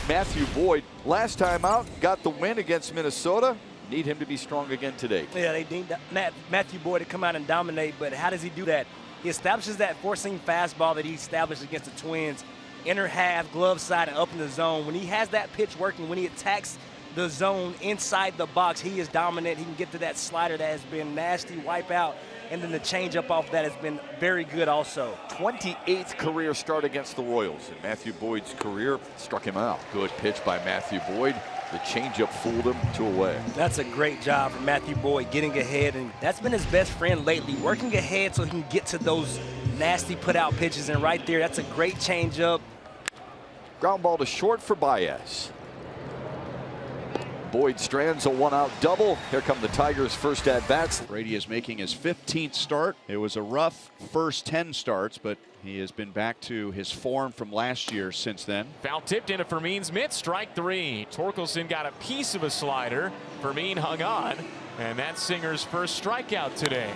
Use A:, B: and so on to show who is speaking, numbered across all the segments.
A: Matthew Boyd, last time out, got the win against Minnesota. Need him to be strong again today.
B: Yeah, they need Matthew Boyd to come out and dominate, but how does he do that? He establishes that four-seam fastball that he established against the Twins, inner half, glove side, and up in the zone. When he has that pitch working, when he attacks the zone inside the box, he is dominant. He can get to that slider that has been nasty, wipe out, and then the changeup off that has been very good also.
A: 28th career start against the Royals. And Matthew Boyd's career struck him out. Good pitch by Matthew Boyd. The changeup fooled him 2 away.
B: That's a great job for Matthew Boyd, getting ahead, and that's been his best friend lately, working ahead so he can get to those nasty put-out pitches, and right there, that's a great changeup.
A: Ground ball to short for Baez. Boyd strands a 1-out double. Here come the Tigers' first at-bats.
C: Brady is making his 15th start. It was a rough first 10 starts, but he has been back to his form from last year since then.
D: Foul tipped into Fermin's mitt, strike 3. Torkelson got a piece of a slider. Fermin hung on, and that's Singer's first strikeout today.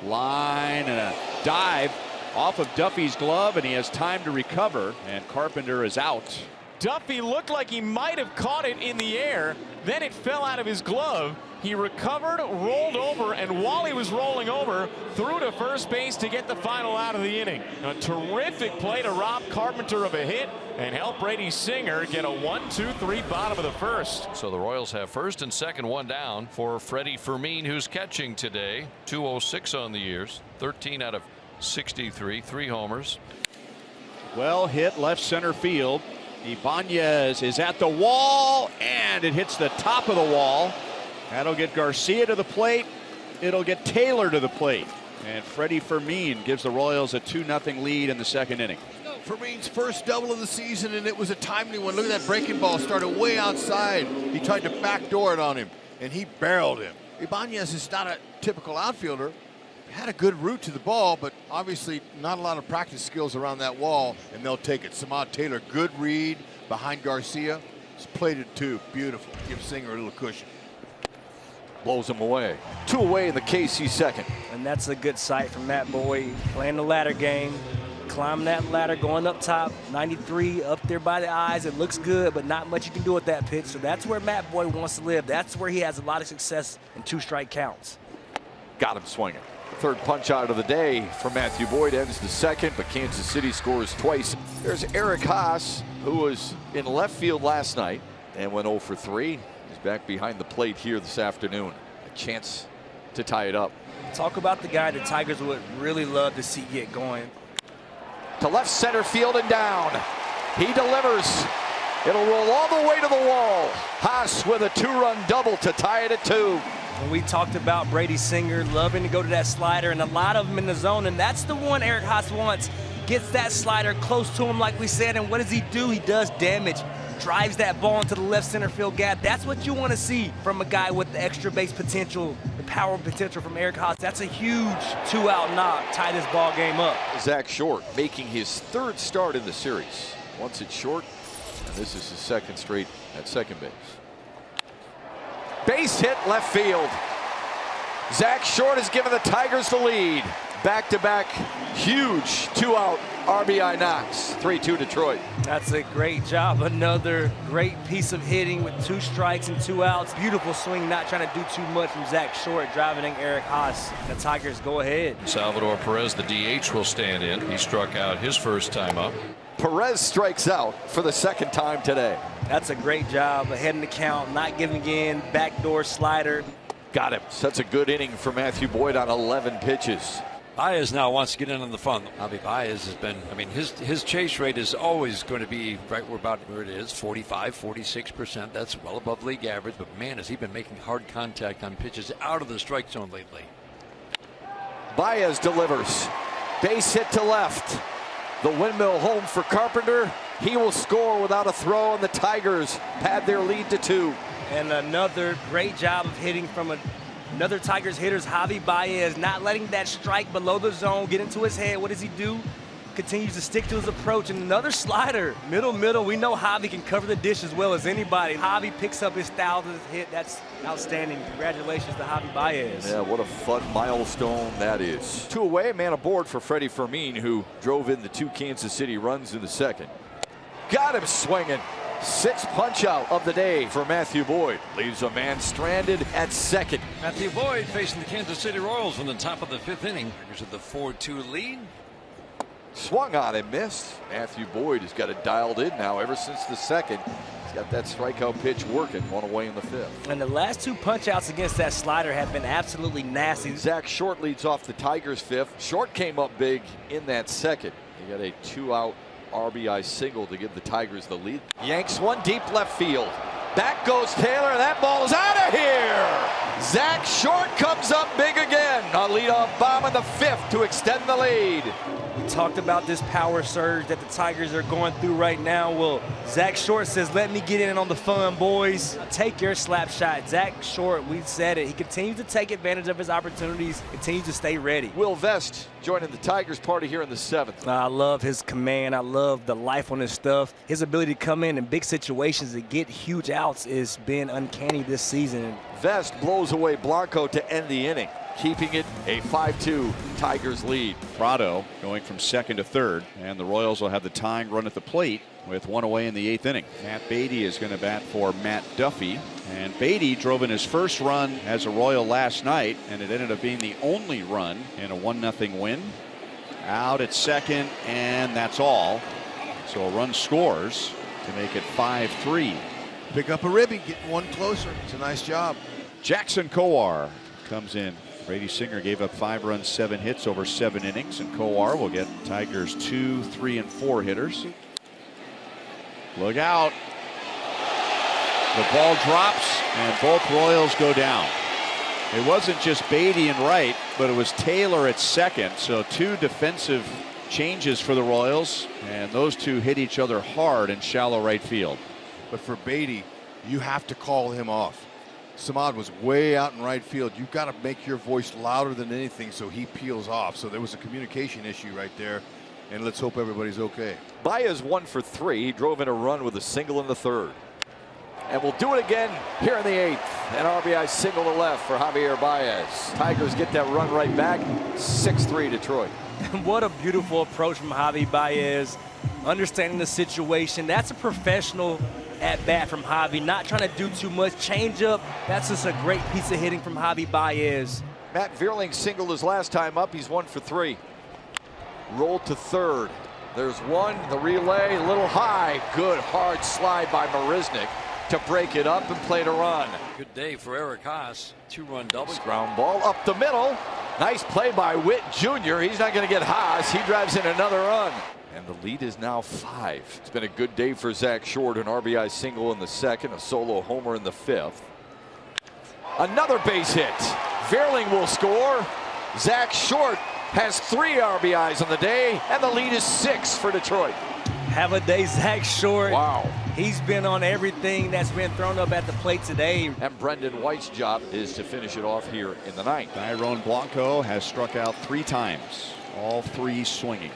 C: Line and a dive off of Duffy's glove, and he has time to recover, and Carpenter is out.
D: Duffy looked like he might have caught it in the air. Then it fell out of his glove. He recovered, rolled over, and while he was rolling over, threw to first base to get the final out of the inning. A terrific play to rob Carpenter of a hit and help Brady Singer get a 1-2-3 bottom of the first.
E: So the Royals have first and second, one down for Freddie Fermin, who's catching today. 206 on the years, 13 out of 63, 3 homers.
C: Well hit left center field. Ibanez is at the wall, and it hits the top of the wall. That'll get Garcia to the plate. It'll get Taylor to the plate. And Freddie Fermin gives the Royals a 2-0 lead in the second inning.
F: Fermin's first double of the season, and it was a timely one. Look at that breaking ball. Started way outside. He tried to backdoor it on him, and he barreled him. Ibanez is not a typical outfielder. Had a good route to the ball, but obviously not a lot of practice skills around that wall, and they'll take it. Samad Taylor, good read behind Garcia. He's played it too. Beautiful. Give Singer a little cushion.
A: Blows him away. 2 away in the KC second.
B: And that's a good sight from Matt Boyd, playing the ladder game, climbing that ladder, going up top, 93 up there by the eyes. It looks good, but not much you can do with that pitch. So that's where Matt Boyd wants to live. That's where he has a lot of success in 2-strike counts.
A: Got him swinging. Third punch out of the day from Matthew Boyd ends the second, but Kansas City scores twice. There's Eric Haas, who was in left field last night and went 0 for 3. He's back behind the plate here this afternoon. A chance to tie it up.
B: Talk about the guy the Tigers would really love to see get going.
A: To left center field and down. He delivers. It'll roll all the way to the wall. Haas with a 2-run double to tie it at 2.
B: And we talked about Brady Singer loving to go to that slider, and a lot of them in the zone, and that's the one Eric Haas wants. Gets that slider close to him like we said, and what does he do? He does damage. Drives that ball into the left center field gap. That's what you want to see from a guy with the extra base potential, the power potential from Eric Haas. That's a huge 2-out knock, tie this ball game up.
A: Zach Short making his 3rd start in the series. Once it's Short, and this is his 2nd straight at second base. Base hit left field. Zach Short has given the Tigers the lead. Back-to-back huge 2-out RBI knocks. 3-2 Detroit.
B: That's a great job. Another great piece of hitting with 2 strikes and 2 outs. Beautiful swing, not trying to do too much from Zach Short, driving in Eric Haas. The Tigers go ahead.
E: Salvador Perez, the DH, will stand in. He struck out his first time up.
A: Perez strikes out for the 2nd time today.
B: That's a great job, ahead in the count, not giving in, backdoor slider.
A: Got him. Such a good inning for Matthew Boyd on 11 pitches.
G: Baez now wants to get in on the fun. Javi Baez has been, I mean, his chase rate is always going to be right about where it is, 45, 46%. That's well above league average, but man, has he been making hard contact on pitches out of the strike zone lately.
A: Baez delivers. Base hit to left. The windmill home for Carpenter. He will score without a throw, and the Tigers pad their lead to 2.
B: And another great job of hitting from another Tigers hitter, Javi Baez, not letting that strike below the zone get into his head. What does he do? Continues to stick to his approach, and another slider. Middle. We know Javi can cover the dish as well as anybody. Javi picks up his 1,000th hit. That's outstanding. Congratulations to Javi Baez.
A: Yeah, what a fun milestone that is. 2 away, man aboard for Freddie Fermin, who drove in the 2 Kansas City runs in the second. Got him swinging. Sixth punch out of the day for Matthew Boyd. Leaves a man stranded at second.
G: Matthew Boyd facing the Kansas City Royals from the top of the 5th inning. Here's with the 4-2 lead.
A: Swung on and missed. Matthew Boyd has got it dialed in now ever since the second. He's got that strikeout pitch working, one away in the 5th.
B: And the last 2 punch outs against that slider have been absolutely nasty.
A: Zach Short leads off the Tigers' 5th. Short came up big in that second. He got a 2-out RBI single to give the Tigers the lead. Yanks one deep left field. Back goes Taylor. That ball is out of here. Zach Short comes up big again. A leadoff bomb in the 5th to extend the lead.
B: We talked about this power surge that the Tigers are going through right now. Well, Zach Short says, let me get in on the fun, boys. Take your slap shot. Zach Short, we said it. He continues to take advantage of his opportunities, continues to stay ready.
A: Will Vest joining the Tigers party here in the 7th.
B: I love his command. I love the life on his stuff. His ability to come in big situations and get huge outs has been uncanny this season.
A: Vest blows away Blanco to end the inning, keeping it a 5-2 Tigers lead.
C: Prado going from second to third, and the Royals will have the tying run at the plate with one away in the 8th inning. Matt Beatty is going to bat for Matt Duffy, and Beatty drove in his first run as a Royal last night, and it ended up being the only run in a 1-0 win. Out at second, and that's all. So a run scores to make it 5-3.
F: Pick up a ribby, getting one closer. It's a nice job.
C: Jackson Kowar comes in. Brady Singer gave up 5 runs, 7 hits over 7 innings, and Kowar will get Tigers 2, 3, and 4 hitters. Look out. The ball drops, and both Royals go down. It wasn't just Beatty and right, but it was Taylor at second. So 2 defensive changes for the Royals, and those 2 hit each other hard in shallow right field.
F: But for Beatty, you have to call him off. Samad was way out in right field. You've got to make your voice louder than anything so he peels off. So there was a communication issue right there, and let's hope everybody's okay.
A: Baez 1 for 3. He drove in a run with a single in the 3rd. And we'll do it again here in the 8th. An RBI single to left for Javier Baez. Tigers get that run right back. 6-3 Detroit.
B: What a beautiful approach from Javi Baez. Understanding the situation. That's a professional at bat from Javi. Not trying to do too much. Change up. That's just a great piece of hitting from Javi Baez.
A: Matt Vierling singled his last time up. He's 1 for 3. Rolled to 3rd. There's one. The relay a little high. Good hard slide by Marisnik to break it up and play to run.
G: Good day for Eric Haas. 2-run double.
A: Ground ball up the middle. Nice play by Witt Jr. He's not going to get Haas. He drives in another run. And the lead is now 5. It's been a good day for Zach Short. An RBI single in the 2nd, a solo homer in the 5th. Another base hit. Vierling will score. Zach Short has 3 RBIs on the day, and the lead is 6 for Detroit.
B: Have a day, Zach Short.
A: Wow.
B: He's been on everything that's been thrown up at the plate today.
A: And Brendan White's job is to finish it off here in the 9th.
C: Tyrone Blanco has struck out 3 times, all 3 swinging.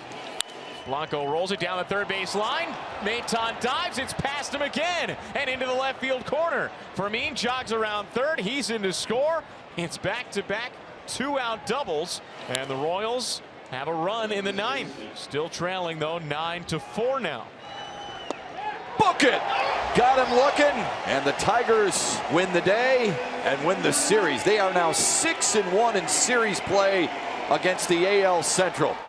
D: Blanco rolls it down the third base line. Maton dives. It's past him again and into the left field corner. Fermin jogs around third. He's in to score. It's back-to-back 2-out doubles. And the Royals have a run in the 9th. Still trailing, though, 9-4 now.
A: Book it! Got him looking. And the Tigers win the day and win the series. They are now 6-1 in series play against the AL Central.